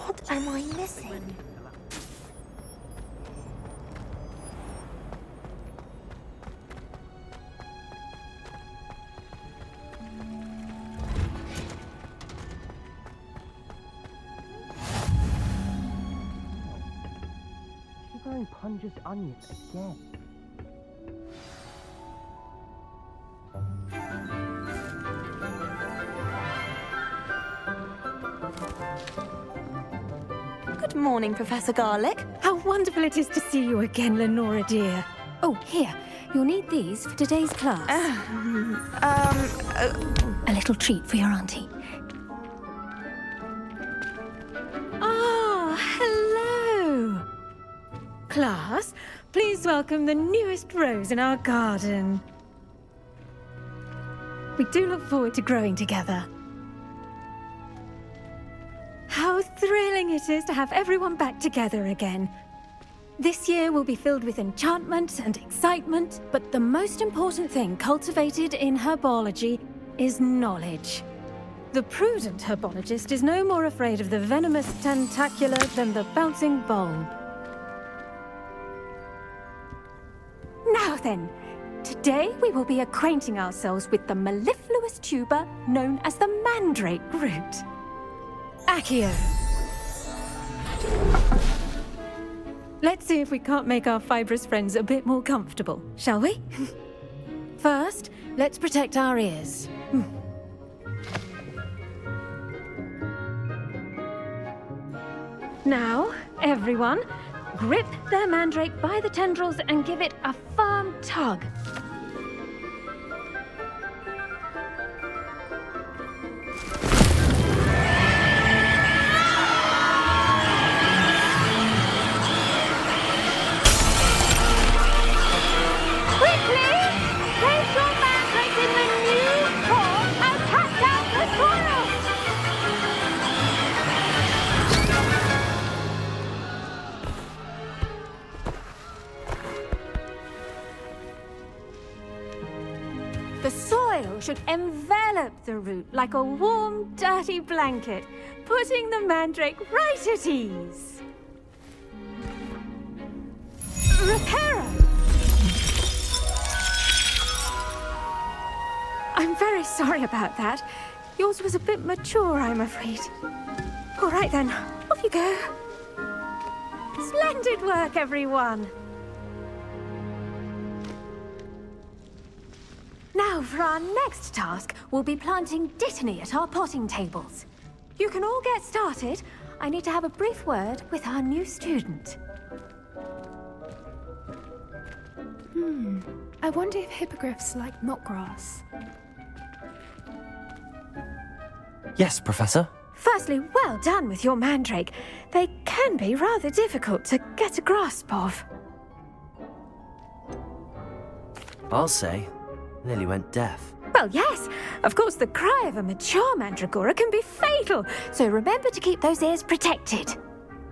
What am I missing? Shivering Punja's onions again. Good morning, Professor Garlic. How wonderful it is to see you again, Lenora dear. Oh, here. You'll need these for today's class. A little treat for your auntie. Ah, hello. Class, please welcome the newest rose in our garden. We do look forward to growing together. How thrilling it is to have everyone back together again. This year will be filled with enchantment and excitement, but the most important thing cultivated in herbology is knowledge. The prudent herbologist is no more afraid of the venomous tentacula than the bouncing bulb. Now then, today we will be acquainting ourselves with the mellifluous tuber known as the mandrake root. Accio. Let's see if we can't make our fibrous friends a bit more comfortable, shall we? First, let's protect our ears. Now, everyone, grip their mandrake by the tendrils and give it a firm tug. The soil should envelop the root like a warm, dirty blanket, putting the mandrake right at ease. Reparo! I'm very sorry about that. Yours was a bit mature, I'm afraid. All right then, off you go. Splendid work, everyone. Now, for our next task, we'll be planting dittany at our potting tables. You can all get started. I need to have a brief word with our new student. I wonder if hippogriffs like milk grass. Yes, Professor. Firstly, well done with your mandrake. They can be rather difficult to get a grasp of. I'll say. Nearly went deaf. Well, yes. Of course, the cry of a mature mandragora can be fatal, so remember to keep those ears protected.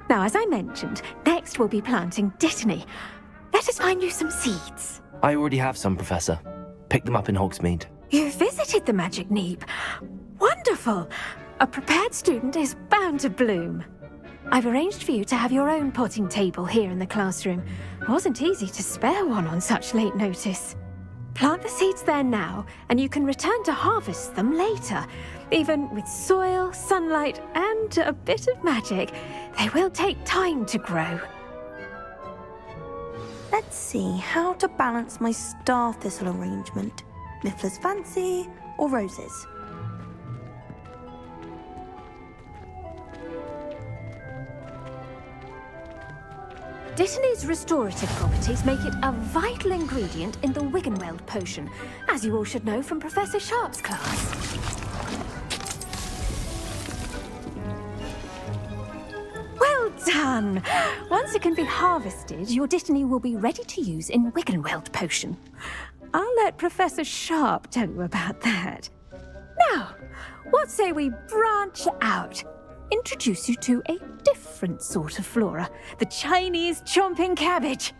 Now, as I mentioned, next we'll be planting dittany. Let us find you some seeds. I already have some, Professor. Picked them up in Hogsmeade. You visited the Magic Neep. Wonderful. A prepared student is bound to bloom. I've arranged for you to have your own potting table here in the classroom. It wasn't easy to spare one on such late notice. Plant the seeds there now, and you can return to harvest them later. Even with soil, sunlight, and a bit of magic, they will take time to grow. Let's see how to balance my star thistle arrangement. Miffler's Fancy or roses? Dittany's restorative properties make it a vital ingredient in the Wiggenweld potion, as you all should know from Professor Sharp's class. Well done! Once it can be harvested, your dittany will be ready to use in Wiggenweld potion. I'll let Professor Sharp tell you about that. Now, what say we branch out? Introduce you to a different sort of flora, the Chinese chomping cabbage.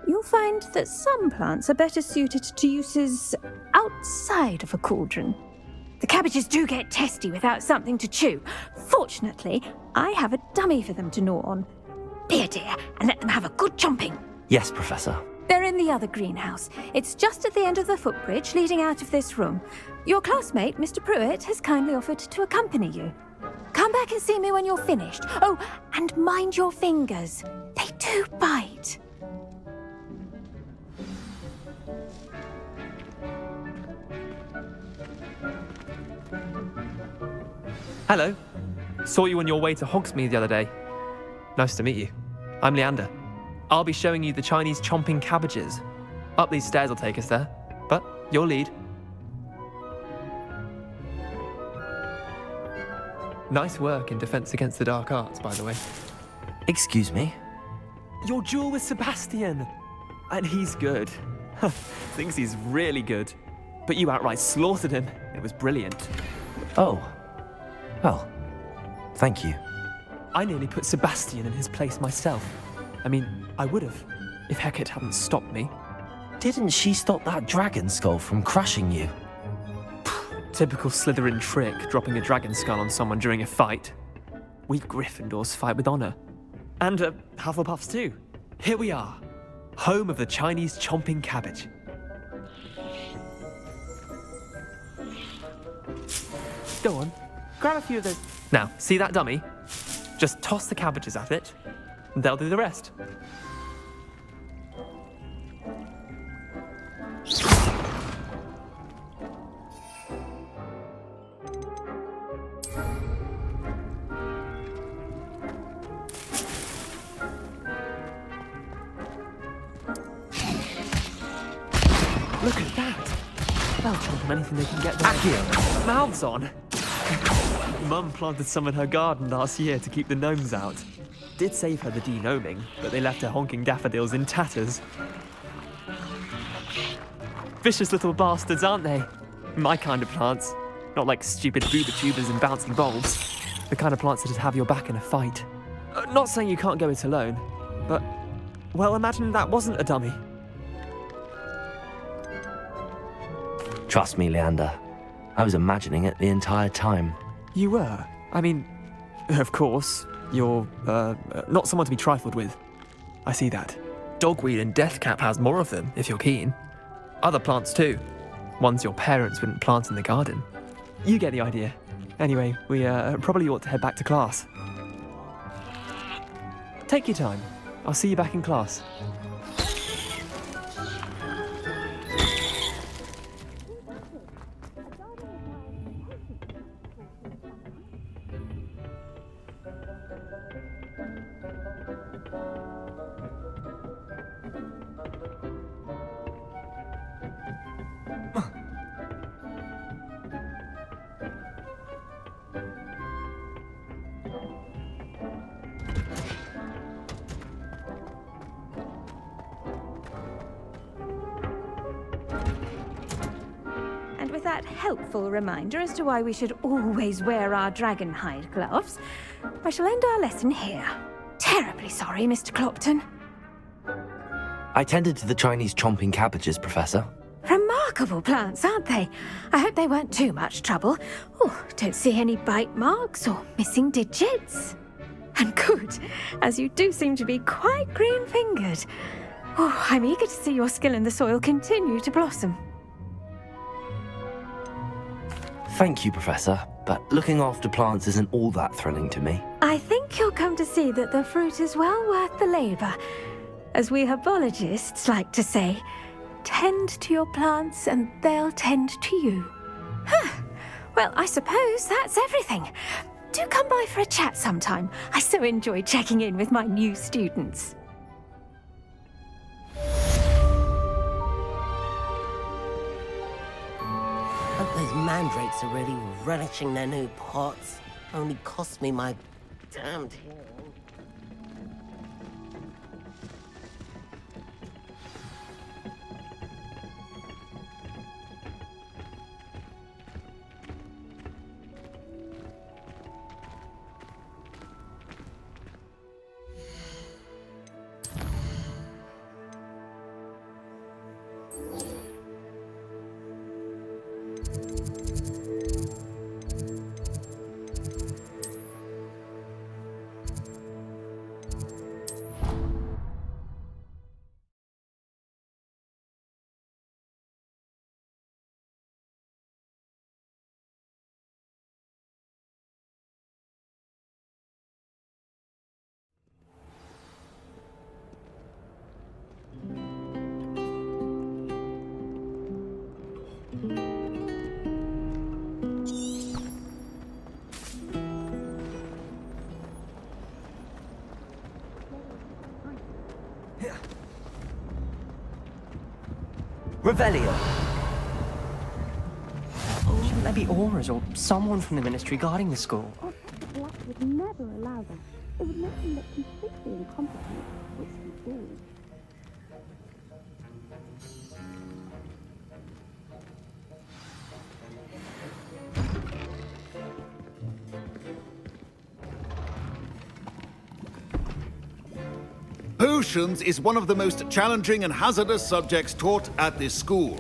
You'll find that some plants are better suited to uses outside of a cauldron. The The cabbages do get testy without something to chew. Fortunately, I have a dummy for them to gnaw on. Be a dear and let them have a good chomping. Yes, Professor. They're in the other greenhouse. It's just at the end of the footbridge leading out of this room. Your classmate, Mr. Pruitt, has kindly offered to accompany you. Come back and see me when you're finished. Oh, and mind your fingers. They do bite. Hello. Saw you on your way to Hogsmeade the other day. Nice to meet you. I'm Leander. I'll be showing you the Chinese chomping cabbages. Up these stairs will take us there, but your lead. Nice work in Defense Against the Dark Arts, by the way. Excuse me? Your duel with Sebastian! And he's good. Thinks he's really good. But you outright slaughtered him. It was brilliant. Oh. Well, thank you. I nearly put Sebastian in his place myself. I mean, I would have, if Hecate hadn't stopped me. Didn't she stop that dragon skull from crushing you? Typical Slytherin trick, dropping a dragon skull on someone during a fight. We Gryffindors fight with honor. And Hufflepuffs too. Here we are, home of the Chinese chomping cabbage. Go on, grab a few of those. Now, see that dummy? Just toss the cabbages at it, and they'll do the rest. Look at that! They'll chomp on anything they can get their mouths on. Mum planted some in her garden last year to keep the gnomes out. Did save her the de-gnoming, but they left her honking daffodils in tatters. Vicious little bastards, aren't they? My kind of plants. Not like stupid booba tubers and bouncing bulbs. The kind of plants that'd have your back in a fight. Not saying you can't go it alone, but, well, imagine that wasn't a dummy. Trust me, Leander. I was imagining it the entire time. You were? I mean, of course, you're, not someone to be trifled with. I see that. Dogweed and deathcap has more of them, if you're keen. Other plants too. Ones your parents wouldn't plant in the garden. You get the idea. Anyway, we probably ought to head back to class. Take your time. I'll see you back in class. With that helpful reminder as to why we should always wear our dragon hide gloves, I shall end our lesson here. Terribly sorry, Mr. Clopton. I tended to the Chinese chomping cabbages, Professor. Remarkable plants, aren't they? I hope they weren't too much trouble. Oh, don't see any bite marks or missing digits. And good, as you do seem to be quite green-fingered. Oh, I'm eager to see your skill in the soil continue to blossom. Thank you, Professor, but looking after plants isn't all that thrilling to me. I think you'll come to see that the fruit is well worth the labour. As we herbologists like to say, tend to your plants and they'll tend to you. Well, I suppose that's everything. Do come by for a chat sometime. I so enjoy checking in with my new students. Hope those mandrakes are really relishing their new pots. Only cost me my damned hearing. Revelio. Shouldn't there be auras or someone from the ministry guarding the school? Black would never allow that. It would make him look completely incompetent, which he do. Potions is one of the most challenging and hazardous subjects taught at this school.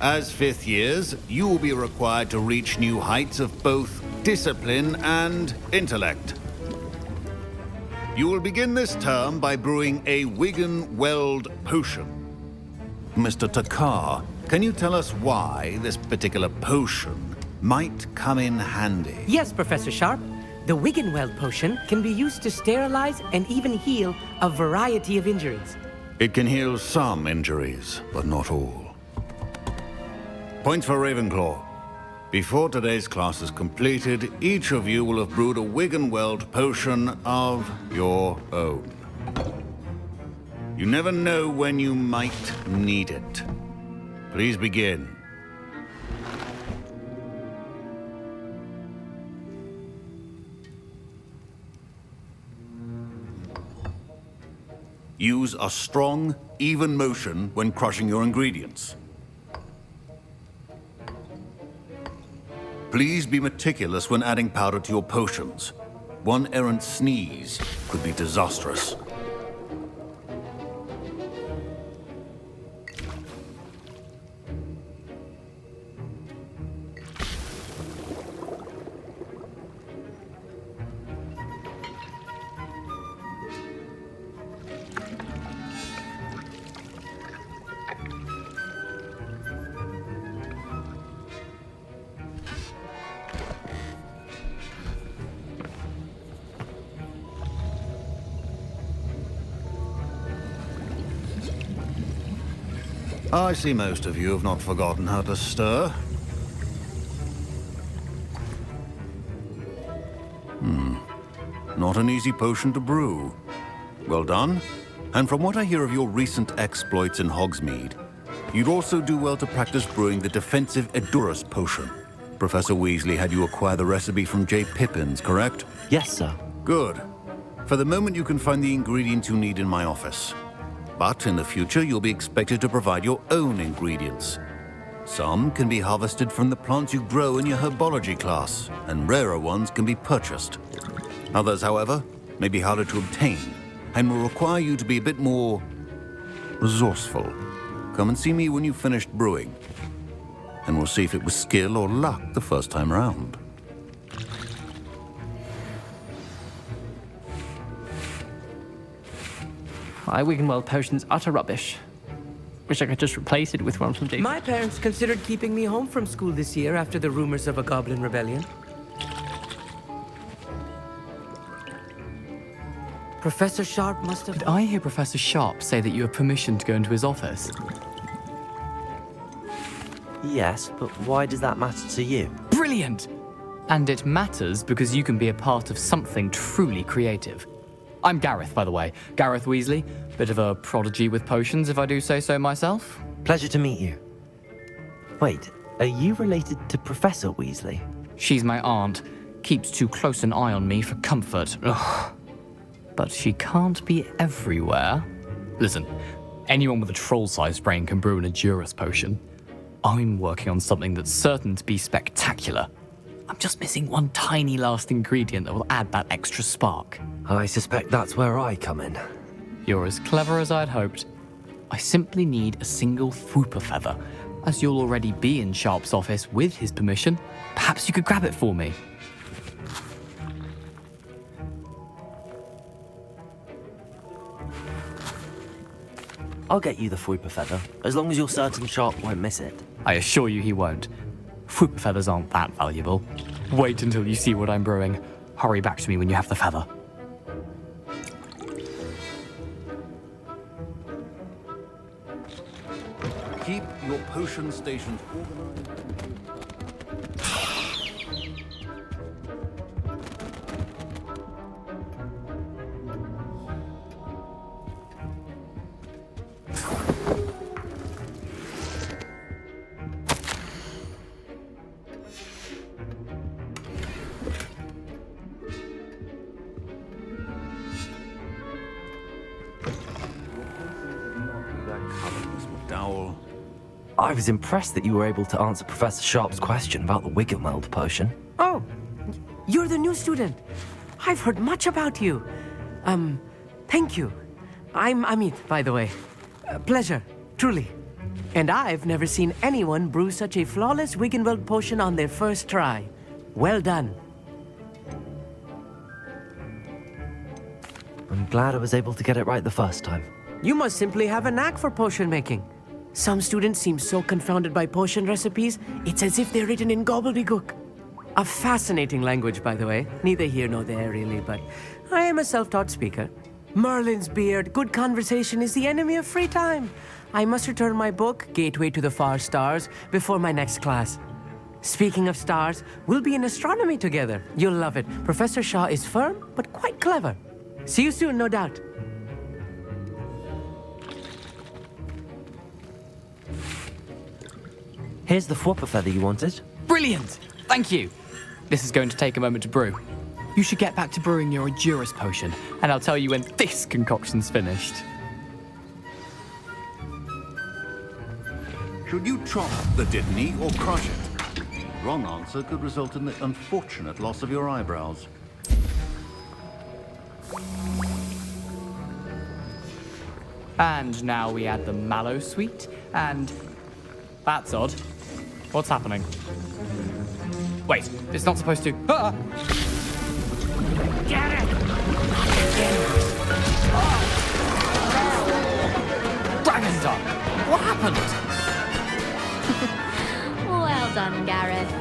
As fifth years, you will be required to reach new heights of both discipline and intellect. You will begin this term by brewing a Wigan-Weld potion. Mr. Takar, can you tell us why this particular potion might come in handy? Yes, Professor Sharp. The Wigan-Weld potion can be used to sterilize and even heal a variety of injuries. It can heal some injuries, but not all. Points for Ravenclaw. Before today's class is completed, each of you will have brewed a Wigan-Weld potion of your own. You never know when you might need it. Please begin. Use a strong, even motion when crushing your ingredients. Please be meticulous when adding powder to your potions. One errant sneeze could be disastrous. I see most of you have not forgotten how to stir. Not an easy potion to brew. Well done. And from what I hear of your recent exploits in Hogsmeade, you'd also do well to practice brewing the defensive Edurus potion. Professor Weasley had you acquire the recipe from J. Pippins, correct? Yes, sir. Good. For the moment, you can find the ingredients you need in my office. But in the future, you'll be expected to provide your own ingredients. Some can be harvested from the plants you grow in your Herbology class, and rarer ones can be purchased. Others, however, may be harder to obtain, and will require you to be a bit more resourceful. Come and see me when you've finished brewing, and we'll see if it was skill or luck the first time around. My Wigan-Weld potion's utter rubbish. Wish I could just replace it with one from J. My parents considered keeping me home from school this year after the rumors of a goblin rebellion. Professor Sharp must have... Did I hear Professor Sharp say that you have permission to go into his office? Yes, but why does that matter to you? Brilliant! And it matters because you can be a part of something truly creative. I'm Gareth, by the way. Gareth Weasley. Bit of a prodigy with potions, if I do say so myself. Pleasure to meet you. Wait, are you related to Professor Weasley? She's my aunt. Keeps too close an eye on me for comfort. Ugh. But she can't be everywhere. Listen, anyone with a troll-sized brain can brew an Edurus potion. I'm working on something that's certain to be spectacular. I'm just missing one tiny last ingredient that will add that extra spark. I suspect that's where I come in. You're as clever as I'd hoped. I simply need a single Fwooper feather. As you'll already be in Sharp's office with his permission, perhaps you could grab it for me. I'll get you the Fwooper feather, as long as you're certain Sharp won't miss it. I assure you he won't. Fwooper feathers aren't that valuable. Wait until you see what I'm brewing. Hurry back to me when you have the feather. Keep your potion stations organized. I was impressed that you were able to answer Professor Sharp's question about the Wiggenweld potion. Oh, you're the new student. I've heard much about you. Thank you. I'm Amit, by the way. Pleasure, truly. And I've never seen anyone brew such a flawless Wiggenweld potion on their first try. Well done. I'm glad I was able to get it right the first time. You must simply have a knack for potion making. Some students seem so confounded by potion recipes, it's as if they're written in gobbledygook. A fascinating language, by the way. Neither here nor there, really, but I am a self-taught speaker. Merlin's beard, good conversation is the enemy of free time. I must return my book, Gateway to the Far Stars, before my next class. Speaking of stars, we'll be in astronomy together. You'll love it. Professor Shaw is firm, but quite clever. See you soon, no doubt. Here's the flopper feather you wanted. Brilliant! Thank you. This is going to take a moment to brew. You should get back to brewing your Endurus potion, and I'll tell you when this concoction's finished. Should you chop the Dittany or crush it? Wrong answer could result in the unfortunate loss of your eyebrows. And now we add the mallow sweet, and... That's odd. What's happening? Wait, it's not supposed to... Ah! Get it! Dragon's done! What happened? Well done, Gareth.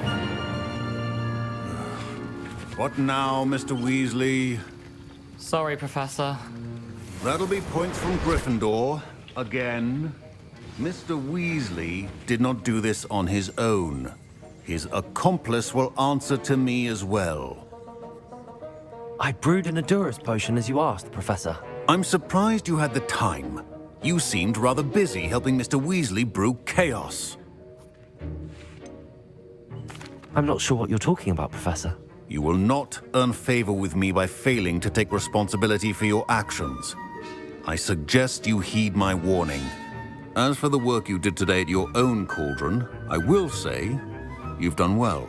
What now, Mr. Weasley? Sorry, Professor. That'll be points from Gryffindor. Again. Mr. Weasley did not do this on his own. His accomplice will answer to me as well. I brewed an Endurus potion as you asked, Professor. I'm surprised you had the time. You seemed rather busy helping Mr. Weasley brew chaos. I'm not sure what you're talking about, Professor. You will not earn favor with me by failing to take responsibility for your actions. I suggest you heed my warning. As for the work you did today at your own cauldron, I will say you've done well.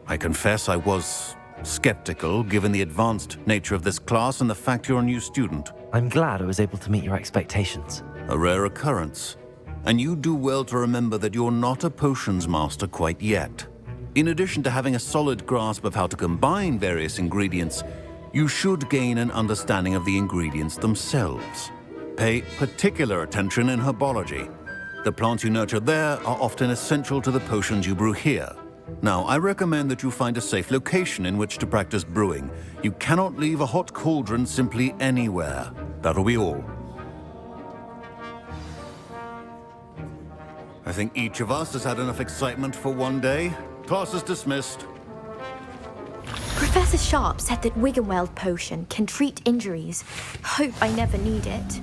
I confess I was skeptical given the advanced nature of this class and the fact you're a new student. I'm glad I was able to meet your expectations. A rare occurrence. And you do well to remember that you're not a potions master quite yet. In addition to having a solid grasp of how to combine various ingredients, you should gain an understanding of the ingredients themselves. Pay particular attention in Herbology. The plants you nurture there are often essential to the potions you brew here. Now, I recommend that you find a safe location in which to practice brewing. You cannot leave a hot cauldron simply anywhere. That'll be all. I think each of us has had enough excitement for one day. Class is dismissed. Professor Sharp said that Wiggenweld potion can treat injuries. Hope I never need it.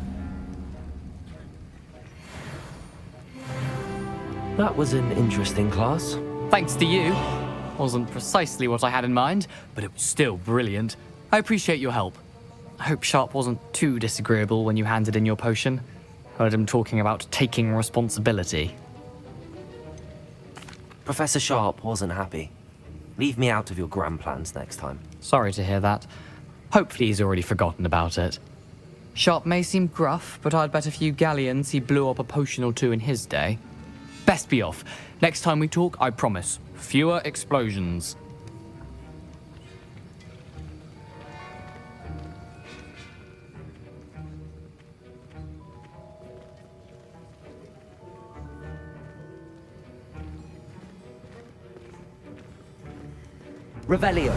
That was an interesting class. Thanks to you. Wasn't precisely what I had in mind, but it was still brilliant. I appreciate your help. I hope Sharp wasn't too disagreeable when you handed in your potion. Heard him talking about taking responsibility. Professor Sharp wasn't happy. Leave me out of your grand plans next time. Sorry to hear that. Hopefully he's already forgotten about it. Sharp may seem gruff, but I'd bet a few galleons he blew up a potion or two in his day. Best be off. Next time we talk, I promise, fewer explosions. Revelio.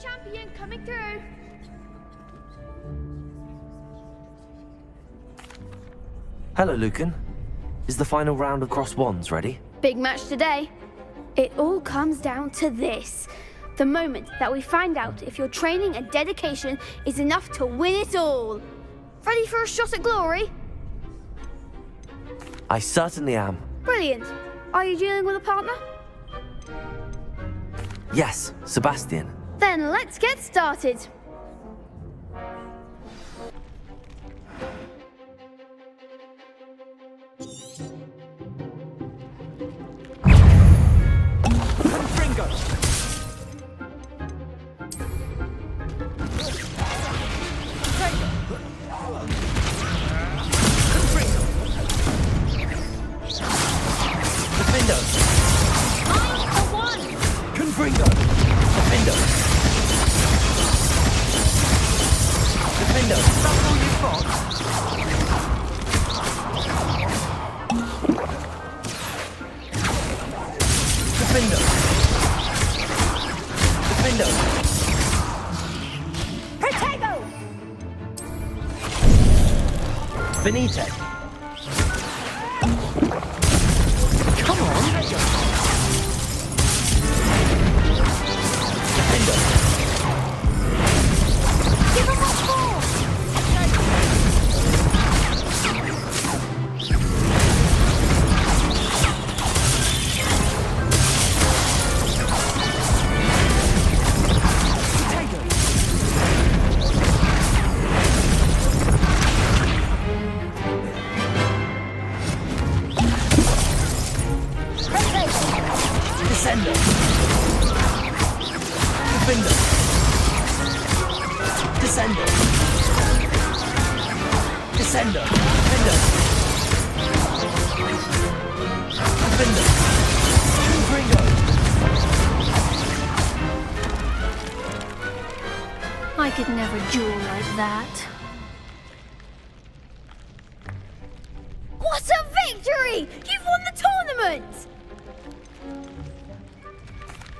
champion coming through. Hello, Lucan. Is the final round of cross wands ready? Big match today. It all comes down to this. The moment that we find out if your training and dedication is enough to win it all. Ready for a shot at glory? I certainly am. Brilliant. Are you dealing with a partner? Yes, Sebastian. Then let's get started. Benito. Come on! Defender. Give him what for! Descender. Defender. Descender. Descender. Defender. Defender. Confringo. I could never duel like that. What a victory! You've won the tournament!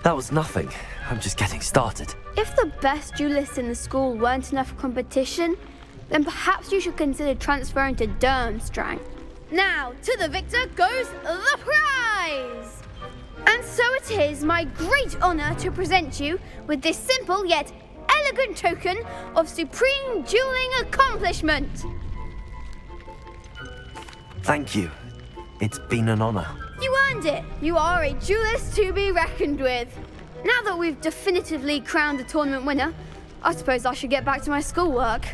That was nothing. I'm just getting started. If the best duelists in the school weren't enough competition, then perhaps you should consider transferring to Durmstrang. Now, to the victor goes the prize! And so it is my great honor to present you with this simple yet elegant token of supreme dueling accomplishment. Thank you. It's been an honor. You earned it. You are a duelist to be reckoned with. Now that we've definitively crowned the tournament winner, I suppose I should get back to my schoolwork.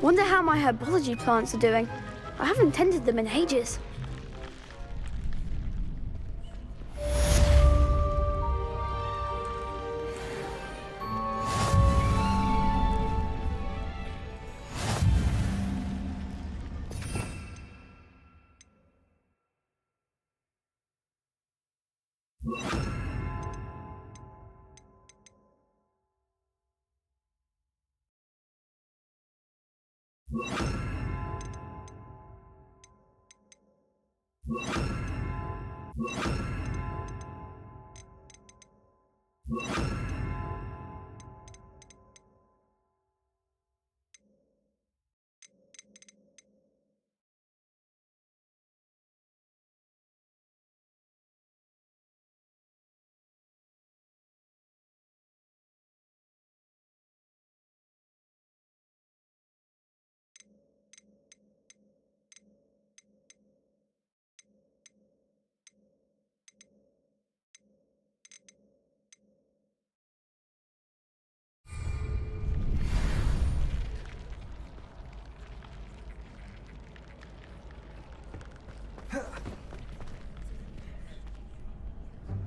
Wonder how my herbology plants are doing. I haven't tended them in ages.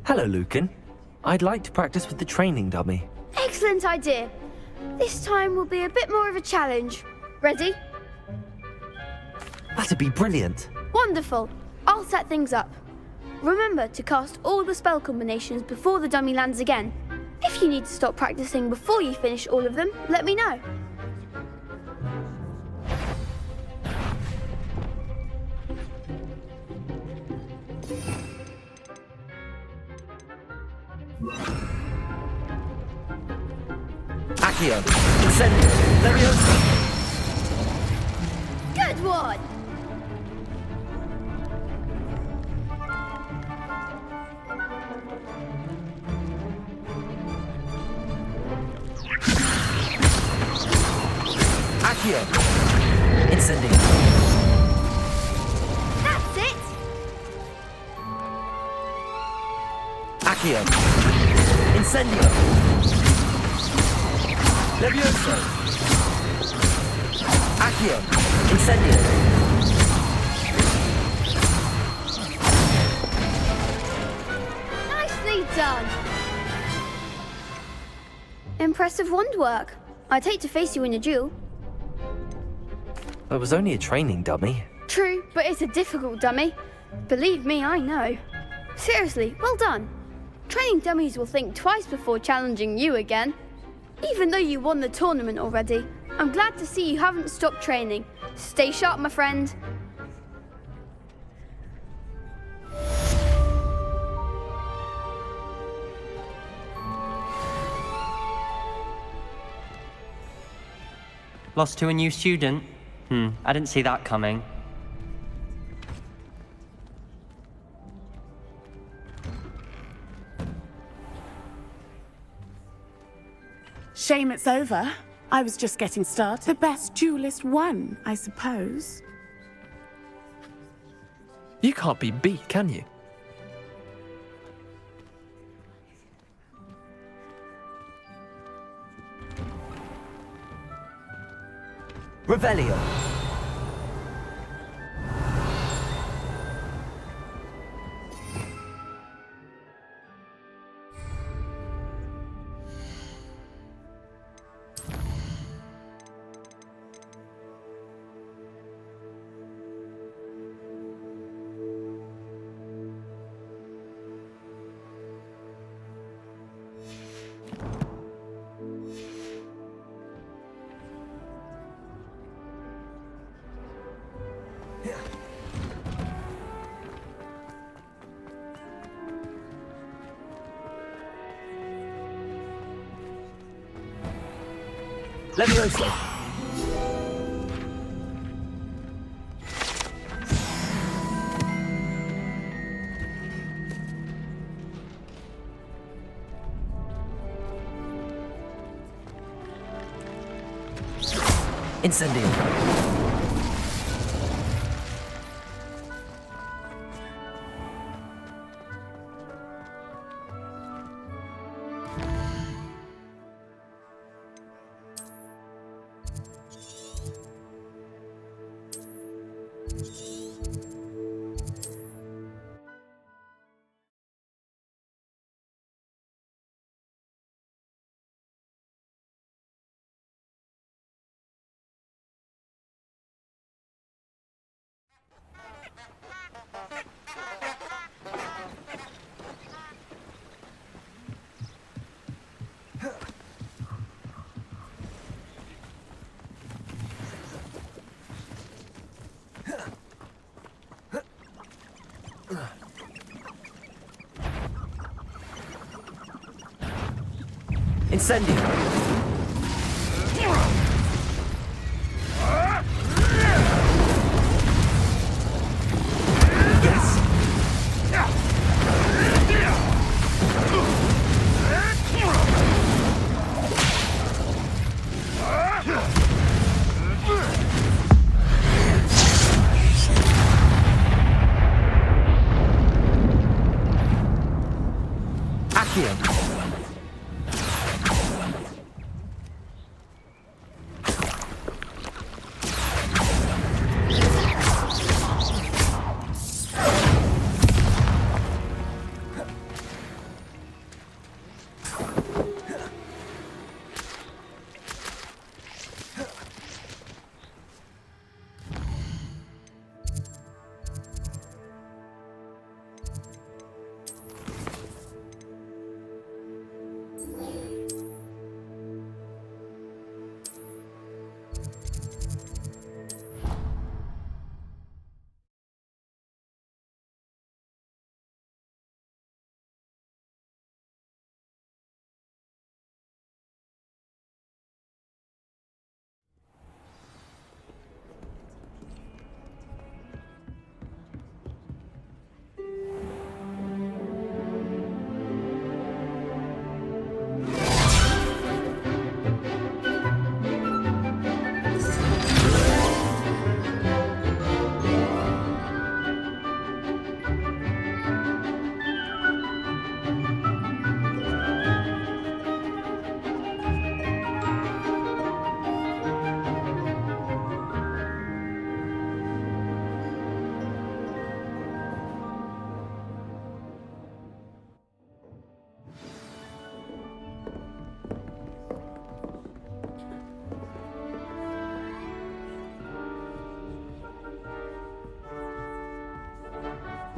Hello, Lucan. I'd like to practice with the training dummy. Excellent idea. This time will be a bit more of a challenge. Ready? That'd be brilliant. Wonderful. I'll set things up. Remember to cast all the spell combinations before the dummy lands again. If you need to stop practicing before you finish all of them, let me know. Accio. Incendio. Leviosa. Good one! Accio. Incendio. That's it! Accio. Incendio. Leviosa. Accio. Incendio. Nicely done! Impressive wand work. I'd hate to face you in a duel. It was only a training dummy. True, but it's a difficult dummy. Believe me, I know. Seriously, well done. Training dummies will think twice before challenging you again. Even though you won the tournament already, I'm glad to see you haven't stopped training. Stay sharp, my friend. Lost to a new student? I didn't see that coming. Shame it's over. I was just getting started. The best duelist won, I suppose. You can't be beat, can you? Revelio. Leviosa. Incendio. Incendio. Yes. Accio.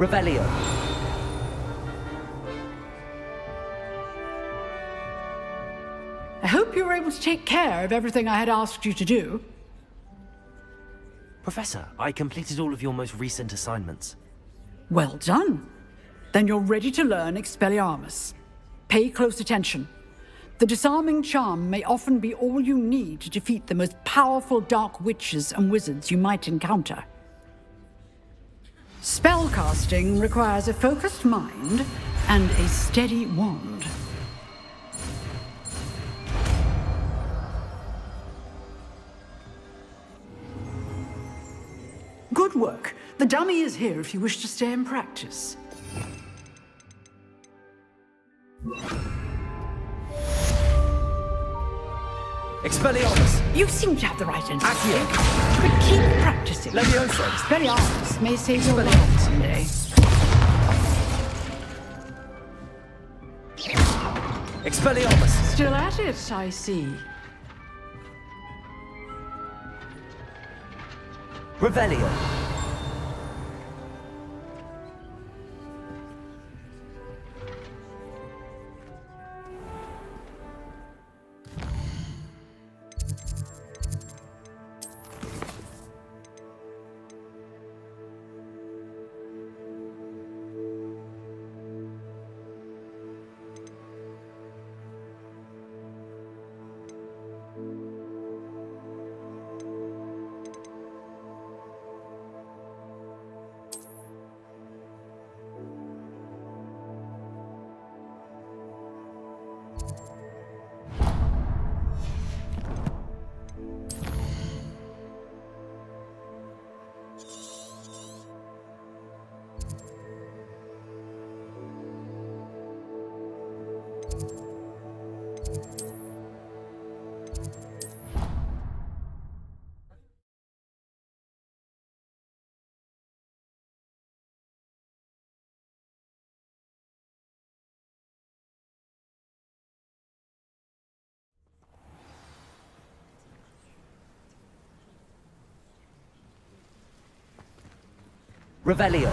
Revelio. I hope you were able to take care of everything I had asked you to do. Professor, I completed all of your most recent assignments. Well done. Then you're ready to learn Expelliarmus. Pay close attention. The disarming charm may often be all you need to defeat the most powerful dark witches and wizards you might encounter. Spellcasting requires a focused mind and a steady wand. Good work. The dummy is here if you wish to stay and practice. Expelliarmus! You seem to have the right instinct. Accio! But keep practicing. Levioso! Expelliarmus may save your life someday. Expelliarmus! Still at it, I see. Revelio. Revelio.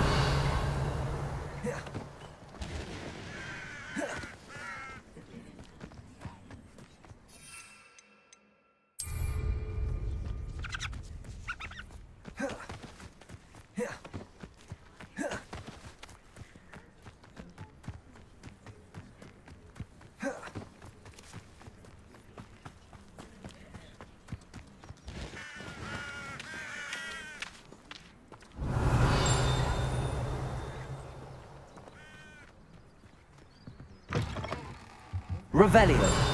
Revelio.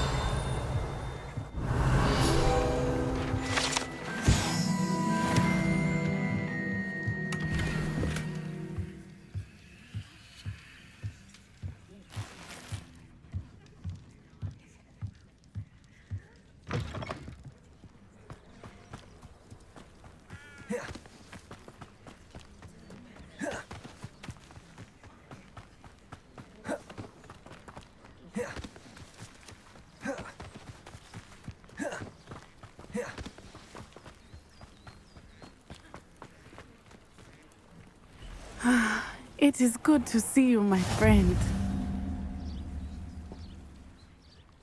It is good to see you, my friend.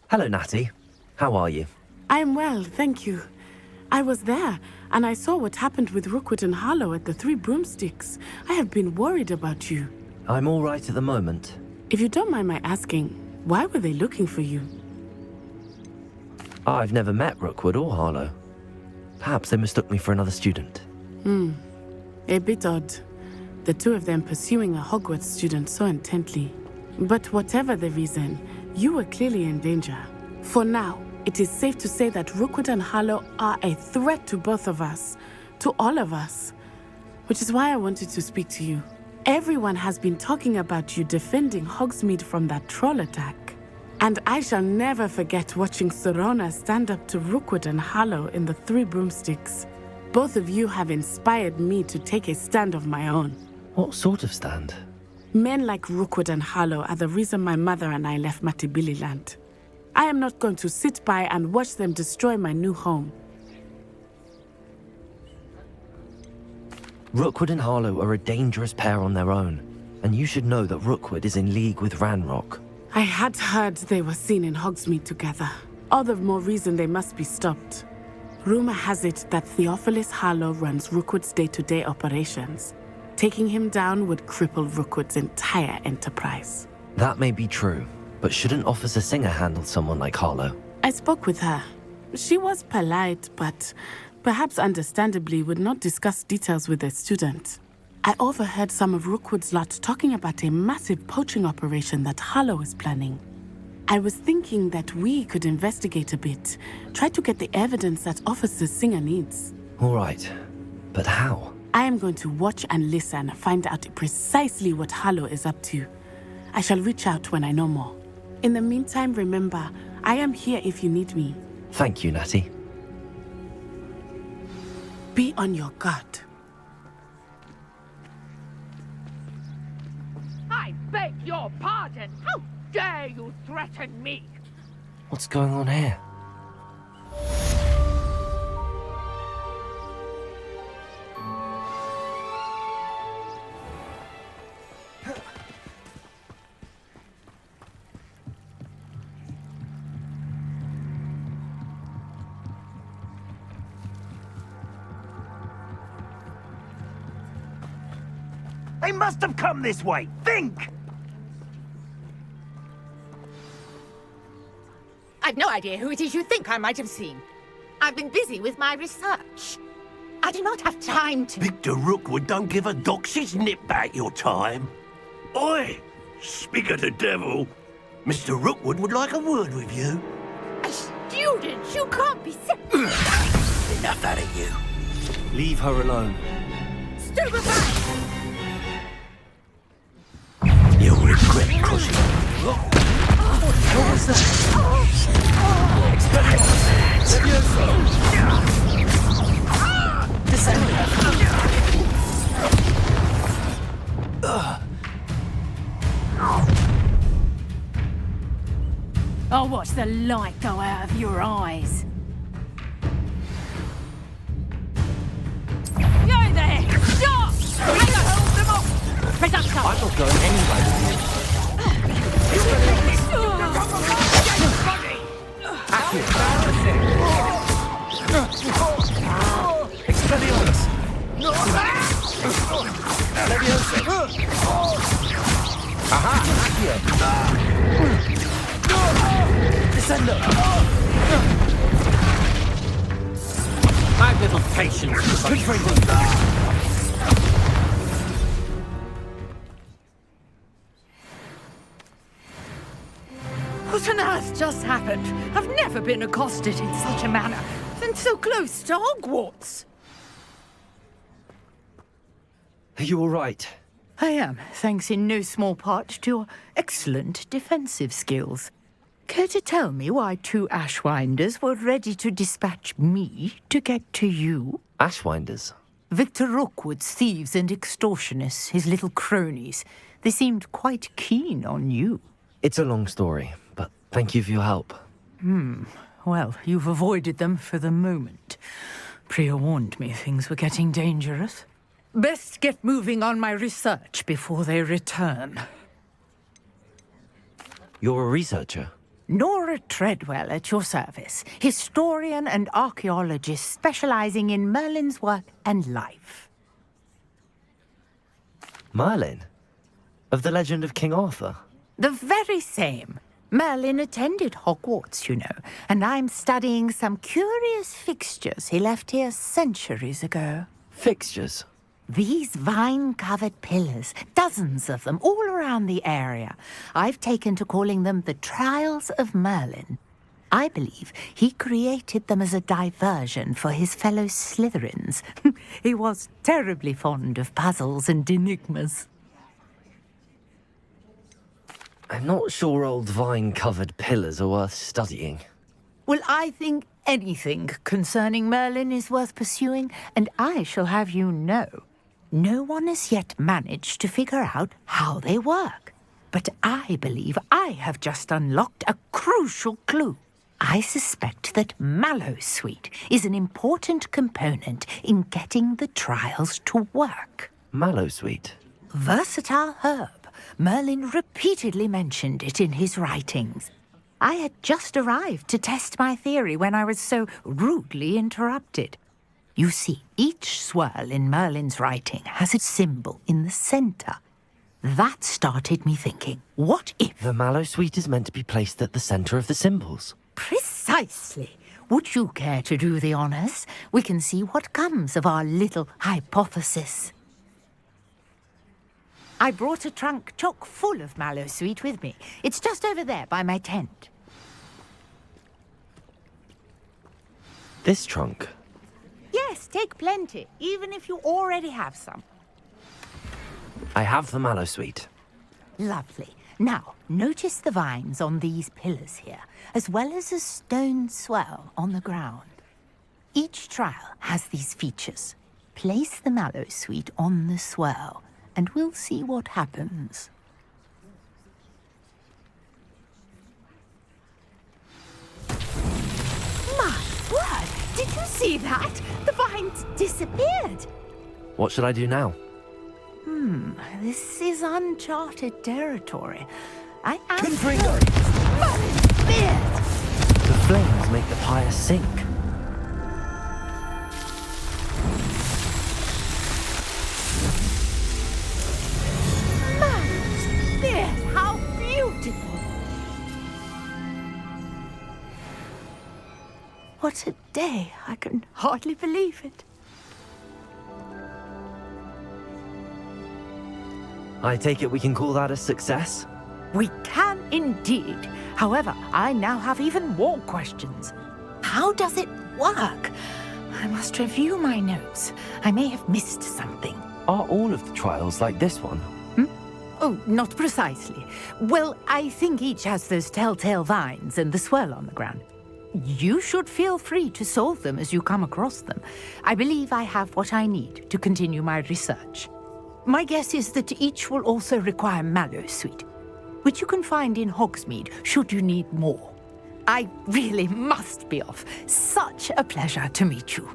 Hello, Natty. How are you? I am well, thank you. I was there, and I saw what happened with Rookwood and Harlow at the Three Broomsticks. I have been worried about you. I'm all right at the moment. If you don't mind my asking, why were they looking for you? I've never met Rookwood or Harlow. Perhaps they mistook me for another student. A bit odd. The two of them pursuing a Hogwarts student so intently. But whatever the reason, you were clearly in danger. For now, it is safe to say that Rookwood and Harlow are a threat to both of us, to all of us. Which is why I wanted to speak to you. Everyone has been talking about you defending Hogsmeade from that troll attack. And I shall never forget watching Sorona stand up to Rookwood and Harlow in the Three Broomsticks. Both of you have inspired me to take a stand of my own. What sort of stand? Men like Rookwood and Harlow are the reason my mother and I left Matabeleland. I am not going to sit by and watch them destroy my new home. Rookwood and Harlow are a dangerous pair on their own. And you should know that Rookwood is in league with Ranrock. I had heard they were seen in Hogsmeade together. All the more reason they must be stopped. Rumor has it that Theophilus Harlow runs Rookwood's day-to-day operations. Taking him down would cripple Rookwood's entire enterprise. That may be true, but shouldn't Officer Singer handle someone like Harlow? I spoke with her. She was polite, but perhaps understandably would not discuss details with a student. I overheard some of Rookwood's lot talking about a massive poaching operation that Harlow is planning. I was thinking that we could investigate a bit, try to get the evidence that Officer Singer needs. All right, but how? I am going to watch and listen, find out precisely what Harlow is up to. I shall reach out when I know more. In the meantime, remember, I am here if you need me. Thank you, Natty. Be on your guard. I beg your pardon. How dare you threaten me? What's going on here? They must have come this way. Think! I've no idea who it is you think I might have seen. I've been busy with my research. I do not have time to... Victor Rookwood don't give a doxy's nip back your time. Oi! Speak of the devil. Mr. Rookwood would like a word with you. A student? You can't be sick. Enough out of you. Leave her alone. Stupefy! You'll regret crossing. What was that? I'll watch the light go out of your eyes. You there! Stop! Take a hold of them off! Presumption! I'm not going anywhere with you. Expelliarmus! Aha! Descendo! I have little patience for such What on earth just happened? I've never been accosted in such a manner, and so close to Hogwarts. Are you all right? I am, thanks in no small part to your excellent defensive skills. Care to tell me why two Ashwinders were ready to dispatch me to get to you? Ashwinders? Victor Rookwood's thieves and extortionists, his little cronies. They seemed quite keen on you. It's a long story, but thank you for your help. Well, you've avoided them for the moment. Priya warned me things were getting dangerous. Best get moving on my research before they return. You're a researcher? Nora Treadwell at your service, historian and archaeologist specializing in Merlin's work and life. Merlin? Of the legend of King Arthur? The very same. Merlin attended Hogwarts, you know, and I'm studying some curious fixtures he left here centuries ago. Fixtures? These vine-covered pillars, dozens of them, all around the area. I've taken to calling them the Trials of Merlin. I believe he created them as a diversion for his fellow Slytherins. He was terribly fond of puzzles and enigmas. I'm not sure old vine-covered pillars are worth studying. Well, I think anything concerning Merlin is worth pursuing, and I shall have you know. No one has yet managed to figure out how they work. But I believe I have just unlocked a crucial clue. I suspect that Mallowsweet is an important component in getting the trials to work. Mallowsweet? versatile herb. Merlin repeatedly mentioned it in his writings. I had just arrived to test my theory when I was so rudely interrupted. You see, each swirl in Merlin's writing has a symbol in the center. That started me thinking, what if... The mallow sweet is meant to be placed at the center of the symbols. Precisely. Would you care to do the honors? We can see what comes of our little hypothesis. I brought a trunk chock full of mallow sweet with me. It's just over there by my tent. This trunk? Yes, take plenty, even if you already have some. I have the mallow sweet. Lovely. Now, notice the vines on these pillars here, as well as a stone swell on the ground. Each trial has these features. Place the mallow sweet on the swell, and we'll see what happens. My word! Did you see that? The vines disappeared. What should I do now? This is uncharted territory. I am... Confringo! The flames make the pyre sink. Spirit, how beautiful! What a day! I can hardly believe it. I take it we can call that a success? We can indeed. However, I now have even more questions. How does it work? I must review my notes. I may have missed something. Are all of the trials like this one? Oh, not precisely. Well, I think each has those telltale vines and the swirl on the ground. You should feel free to solve them as you come across them. I believe I have what I need to continue my research. My guess is that each will also require mallow sweet, which you can find in Hogsmeade should you need more. I really must be off. Such a pleasure to meet you.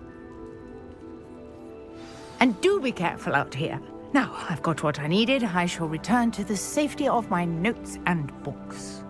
And do be careful out here. Now, I've got what I needed. I shall return to the safety of my notes and books.